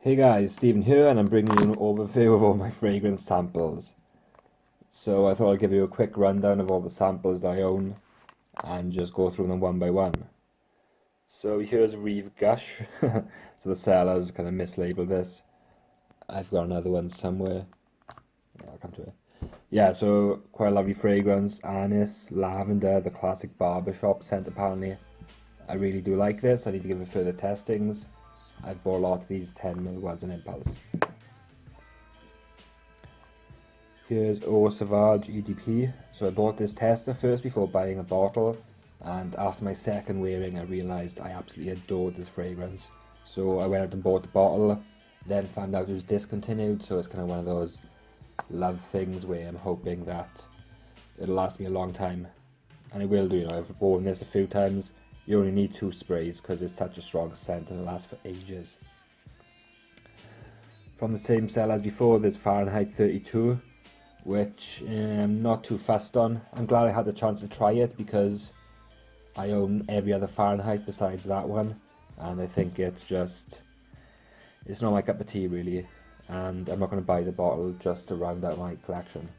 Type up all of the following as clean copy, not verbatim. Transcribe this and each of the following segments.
Hey guys, Stephen here, and I'm bringing you an overview of all my fragrance samples. So I thought I'd give you a quick rundown of all the samples that I own and just go through them one by one. So here's Reeve Gush. So the sellers kind of mislabeled this. I've got another one somewhere. Yeah, I'll come to it. Yeah, so quite a lovely fragrance. Anise, lavender, the classic barbershop scent apparently. I really do like this. I need to give it further testings. I've bought a lot of these 10ml ones on impulse. Here's Eau Sauvage EDP. So I bought this tester first before buying a bottle, and after my second wearing I realised I absolutely adored this fragrance. So I went out and bought the bottle, then found out it was discontinued, so it's kind of one of those love things where I'm hoping that it'll last me a long time. And it will do, I've worn this a few times. You only need 2 sprays because it's such a strong scent and it lasts for ages. From the same seller as before, there's Fahrenheit 32, which I'm not too fussed on. I'm glad I had the chance to try it because I own every other Fahrenheit besides that one, and I think it's not my cup of tea really, and I'm not going to buy the bottle just to round out my collection.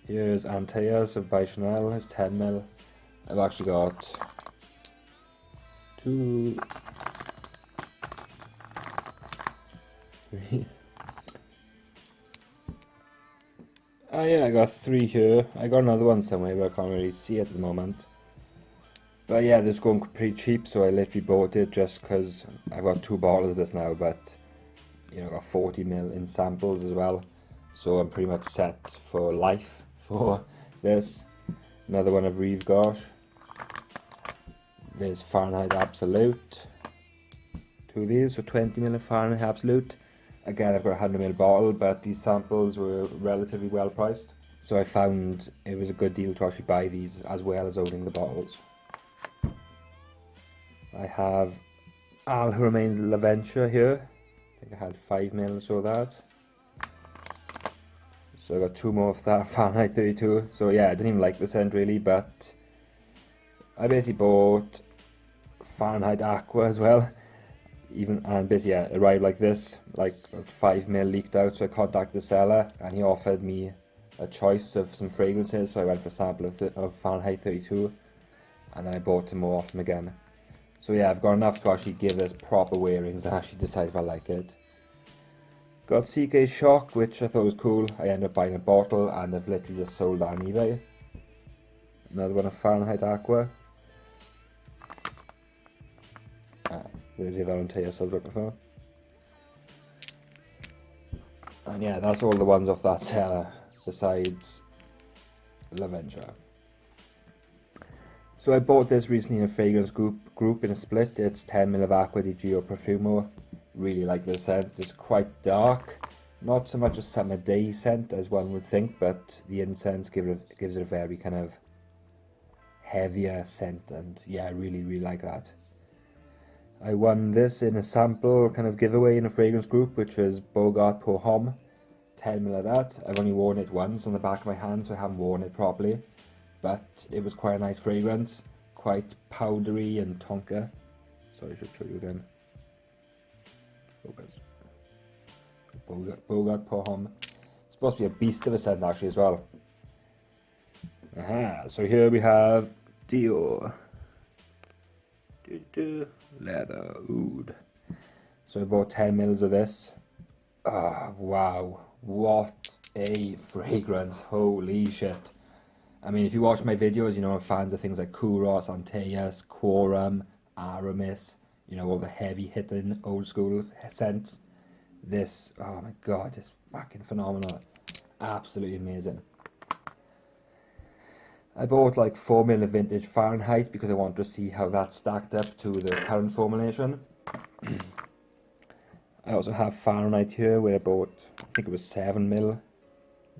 Here's Antaeus by Chanel, it's 10ml. I've actually got 2, 3. Oh yeah, I got 3 here. I got another one somewhere, but I can't really see it at the moment. But yeah, this is going pretty cheap, so I literally bought it just because I've got 2 bottles of this now, but I got 40ml in samples as well. So I'm pretty much set for life for this. Another one of Reeve Gush. There's Fahrenheit Absolute. 2 of these for 20ml of Fahrenheit Absolute. Again, I've got a 100ml bottle, but these samples were relatively well priced. So I found it was a good deal to actually buy these as well as owning the bottles. I have Al Remains Laventia here. I think I had 5ml or so of that. So I got 2 more of that Fahrenheit 32. So yeah, I didn't even like the scent really, but I basically bought Fahrenheit Aqua as well. And basically yeah, it arrived like this, like 5ml leaked out, so I contacted the seller and he offered me a choice of some fragrances, so I went for a sample of Fahrenheit 32 and then I bought some more off him again. So yeah, I've got enough to actually give this proper wearings and actually decide if I like it. Got CK Shock, which I thought was cool. I ended up buying a bottle and I've literally just sold that on eBay. Another one of Fahrenheit Aqua. There's the other Antaeus I was looking for. And yeah, that's all the ones off that seller, besides Laventia. So I bought this recently in a fragrance group in a split. It's 10ml of Acqua di Gio Profumo. Really like this scent. It's quite dark. Not so much a summer day scent as one would think, but the incense gives it a very kind of heavier scent, and yeah, I really like that. I won this in a sample kind of giveaway in a fragrance group, which was Bogart Pour Homme. 10ml of that. I've only worn it once on the back of my hand, so I haven't worn it properly. But it was quite a nice fragrance. Quite powdery and tonka. Sorry, I should show you again. Focus. Bogart Pour Homme. It's supposed to be a beast of a scent actually as well. Aha, so here we have Dior. Leather Oud. So I bought 10ml of this. Oh, wow. What a fragrance. Holy shit. I mean, if you watch my videos, I'm fans of things like Kouros, Antaeus, Quorum, Aramis, all the heavy hitting old school scents. This, oh my god, it's fucking phenomenal. Absolutely amazing. I bought like 4ml of vintage Fahrenheit because I wanted to see how that stacked up to the current formulation. I also have Fahrenheit here where I bought, I think it was 7ml.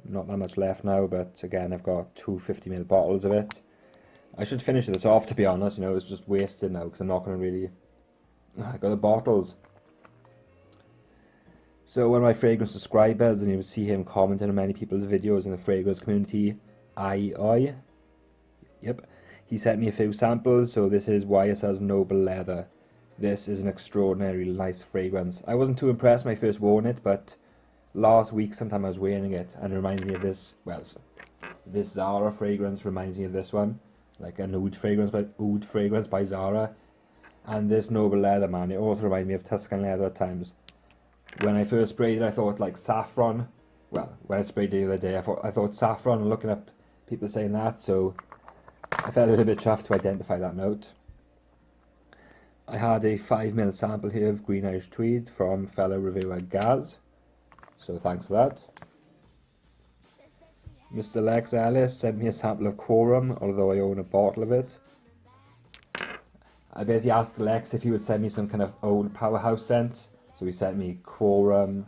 Not that much left now, but again I've got 2 50ml bottles of it. I should finish this off, to be honest, it's just wasted now because I'm not going to really... I got the bottles. So one of my fragrance subscribers, and you will see him commenting on many people's videos in the fragrance community, Yep, he sent me a few samples. So this is YSL's Noble Leather. This is an extraordinarily nice fragrance. I wasn't too impressed when I first wore it, but last week sometime I was wearing it and it reminds me of this, well, this Zara fragrance reminds me of this one, like an oud fragrance by Zara. And this Noble Leather, man, it also reminds me of Tuscan leather at times. When I first sprayed it, I thought like saffron. Well, when I sprayed it the other day, I thought saffron, and looking up people saying that, so I felt a little bit chuffed to identify that note. I had a 5ml sample here of Green Irish Tweed from fellow reviewer Gaz, so thanks for that. Mr. Lex Ellis sent me a sample of Quorum, although I own a bottle of it. I basically asked Lex if he would send me some kind of old powerhouse scent, so he sent me Quorum,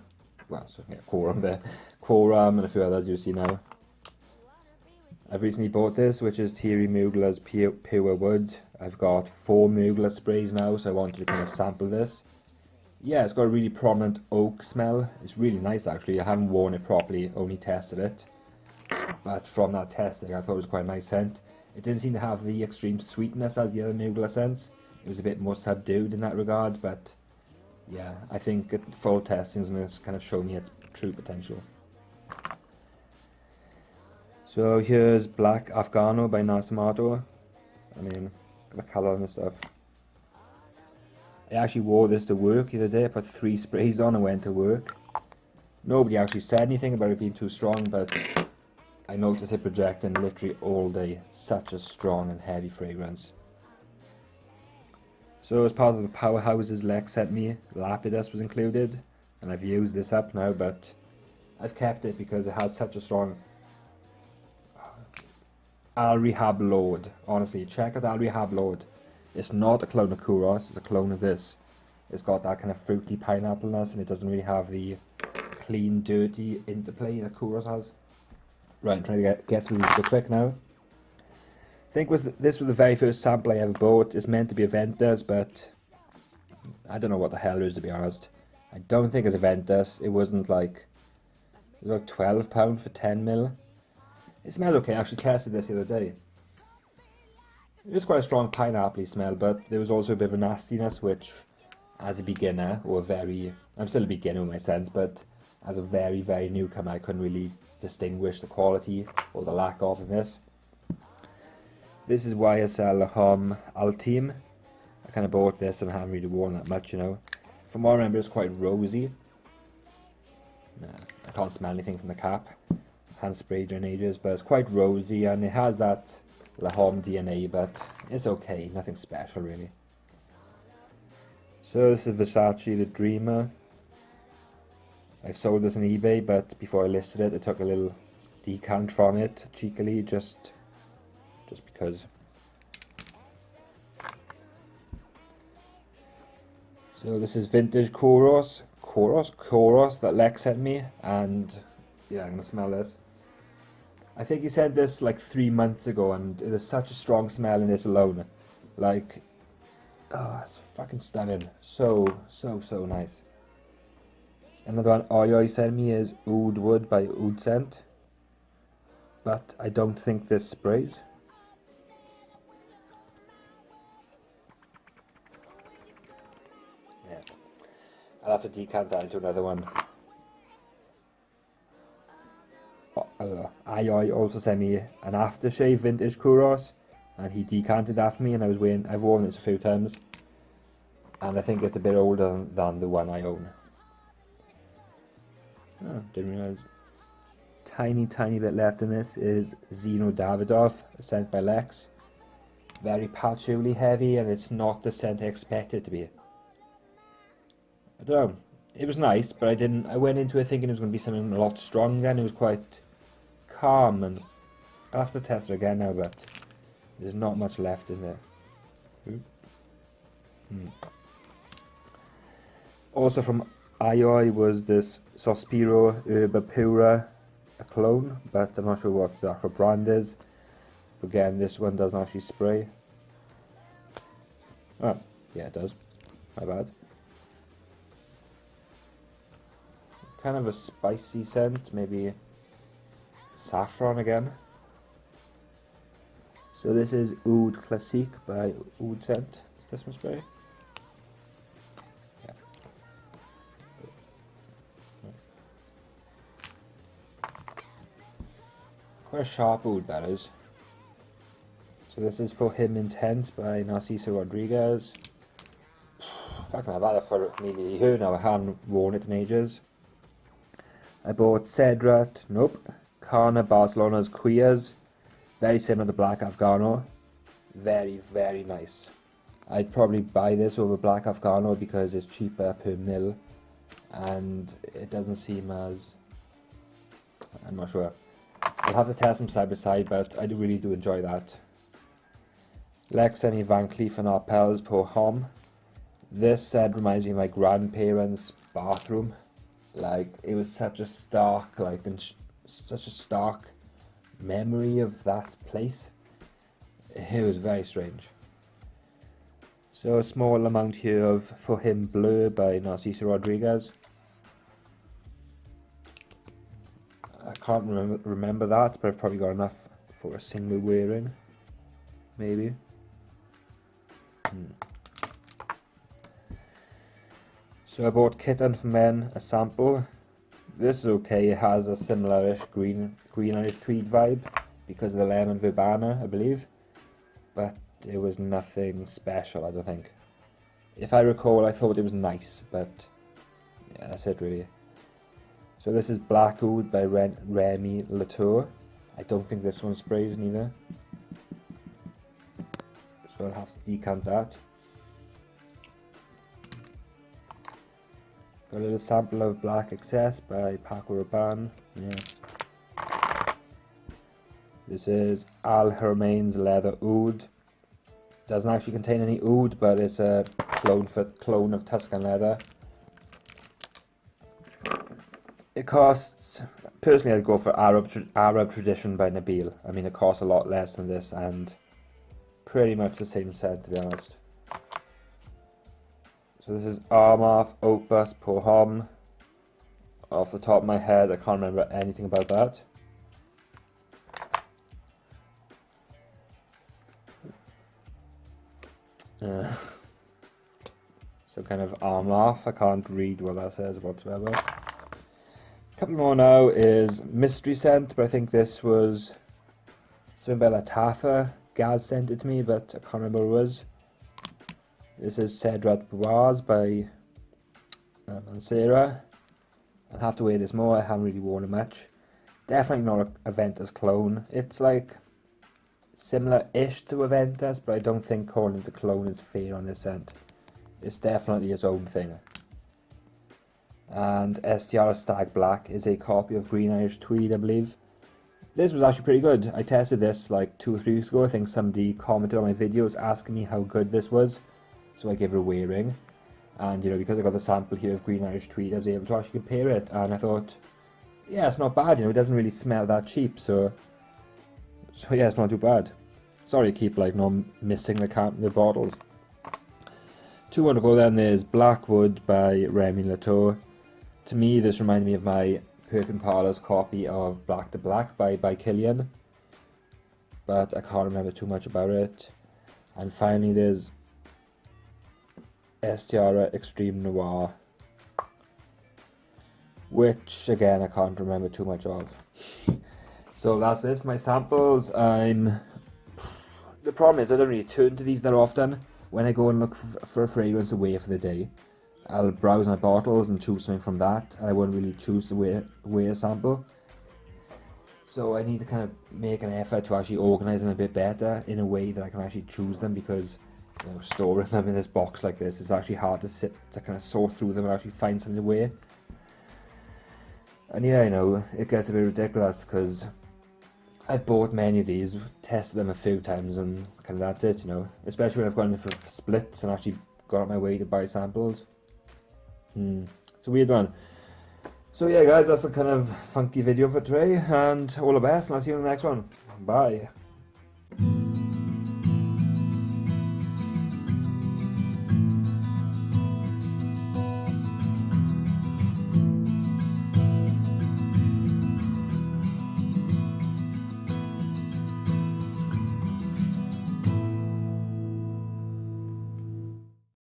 well, so yeah, Quorum there, Quorum and a few others you see now. I've recently bought this, which is Thierry Mugler's Pure Wood. I've got 4 Mugler sprays now, so I wanted to kind of sample this. Yeah, it's got a really prominent oak smell. It's really nice actually. I haven't worn it properly, only tested it. But from that testing, I thought it was quite a nice scent. It didn't seem to have the extreme sweetness as the other Mugler scents. It was a bit more subdued in that regard, but yeah, I think full testing is going to kind of show me its true potential. So here's Black Afghano by Narsomato. I mean, the colour and stuff. I actually wore this to work the other day. I put 3 sprays on and went to work. Nobody actually said anything about it being too strong, but I noticed it projecting literally all day. Such a strong and heavy fragrance. So as part of the powerhouses Lex sent me, Lapidus was included, and I've used this up now, but I've kept it because it has such a strong Al Rehab Lord. Honestly, check out Al Rehab Lord. It's not a clone of Kouros, it's a clone of this. It's got that kind of fruity pineapple-ness, and it doesn't really have the clean, dirty interplay that Kouros has. Right, I'm trying to get through this a bit quick now. I think this was the very first sample I ever bought. It's meant to be a Ventus, but I don't know what the hell it is, to be honest. I don't think it's a Ventus. It wasn't like, it was about £12 for 10ml. It smelled okay. I actually tested this the other day. It was quite a strong pineapple smell, but there was also a bit of a nastiness, which as a beginner, I'm still a beginner in my sense, but as a very, very newcomer, I couldn't really distinguish the quality or the lack of in this. This is YSL Homme Ultime. I kind of bought this and I haven't really worn that much, you know. From what I remember, it's quite rosy. Nah, I can't smell anything from the cap. I haven't sprayed it in ages, but it's quite rosy and it has that La Homme DNA, but it's okay, nothing special really. So this is Versace the Dreamer. I've sold this on eBay, but before I listed it, I took a little decant from it cheekily, just because. So this is vintage Kouros that Lex sent me, and yeah, I'm gonna smell this. I think he sent this like 3 months ago, and it is such a strong smell in this alone. Like, oh, it's fucking stunning. So nice. Another one Oyo sent me is Oud Wood by Oud Scent, but I don't think this sprays. Yeah, I'll have to decant that into another one. Ayoy also sent me an aftershave vintage Kouros, and he decanted that for me, and I've worn this a few times, and I think it's a bit older than the one I own. Oh, didn't realize. Tiny bit left in this is Zino Davidoff, sent by Lex. Very patchouli heavy, and it's not the scent I expected it to be. I don't know. It was nice, but I went into it thinking it was going to be something a lot stronger, and it was quite calm, and I'll have to test it again now, but there's not much left in there. Also from Ayoy was this Sospiro Herba Pura, a clone, but I'm not sure what the actual brand is. Again, this one doesn't actually spray. Oh, yeah it does. My bad. Kind of a spicy scent, maybe saffron again. So this is Oud Classique by Oud Scent. Is this one spray? What a sharp oud that is. So this is For Him Intense by Narciso Rodriguez. Fucking I've had it for nearly a year now, I haven't worn it in ages. I bought Cedrat, nope, Carner Barcelona's Queers, very similar to Black Afgano, very, very nice. I'd probably buy this over Black Afgano because it's cheaper per mil and it doesn't seem as, I'm not sure. I'll have to test them side by side, but I really do enjoy that. Lexemi Van Cleef and Arpels Pour Homme. This set reminds me of my grandparents' bathroom. Like, it was such a stark, such a stark memory of that place. It was very strange. So a small amount here of For Him Bleu by Narciso Rodriguez. I can't remember that, but I've probably got enough for a single wearing, maybe. So I bought Kitten for Men, a sample. This is okay, it has a similar-ish greenish tweed vibe because of the lemon verbena, I believe. But it was nothing special, I don't think. If I recall, I thought it was nice, but yeah, that's it really. So this is Black Oud by Remy Latour. I don't think this one sprays neither. So I'll have to decant that. Got a little sample of Black Excess by Paco Rabanne. Yeah. This is Al Hermain's Leather Oud. Doesn't actually contain any oud, but it's a clone of Tuscan leather. It costs, personally I'd go for Arab Tradition by Nabil. I mean, it costs a lot less than this and pretty much the same scent, to be honest. So this is Armaf Opus Pour Homme. Off the top of my head, I can't remember anything about that. So kind of Armaf, I can't read what that says whatsoever. A couple more now is Mystery Scent, but I think this was something by Latafa. Gaz sent it to me, but I can't remember what it was. This is Cedrat Boise by Mancera. I'll have to wear this more, I haven't really worn it much. Definitely not a Aventus clone. It's like similar-ish to Aventus, but I don't think calling it a clone is fair on this scent. It's definitely its own thing. And STR Stag Black is a copy of Green Irish Tweed, I believe. This was actually pretty good. I tested this like 2 or 3 weeks ago. I think somebody commented on my videos asking me how good this was. So I gave it a wearing. And, you know, because I got the sample here of Green Irish Tweed, I was able to actually compare it. And I thought, yeah, it's not bad, you know, it doesn't really smell that cheap. So yeah, it's not too bad. Sorry to keep, like, not missing the bottles. 2 more to go then. There's Blackwood by Remy Latour. To me, this reminded me of my Perfume Parlour's copy of Black to Black by Killian. But I can't remember too much about it. And finally, there's STR Extreme Noir, which again I can't remember too much of. So that's it for my samples. The problem is I don't really turn to these that often. When I go and look for a fragrance away for the day, I'll browse my bottles and choose something from that, and I won't really choose to wear a sample. So I need to kind of make an effort to actually organise them a bit better in a way that I can actually choose them, because, you know, storing them in this box like this, it's actually hard to kind of sort through them and actually find something to wear. And yeah, you know, it gets a bit ridiculous because I've bought many of these, tested them a few times, and kind of that's it, you know. Especially when I've gone in for splits and actually got out my way to buy samples. It's a weird one. So yeah guys, that's a kind of funky video for today, and all the best, and I'll see you in the next one. Bye.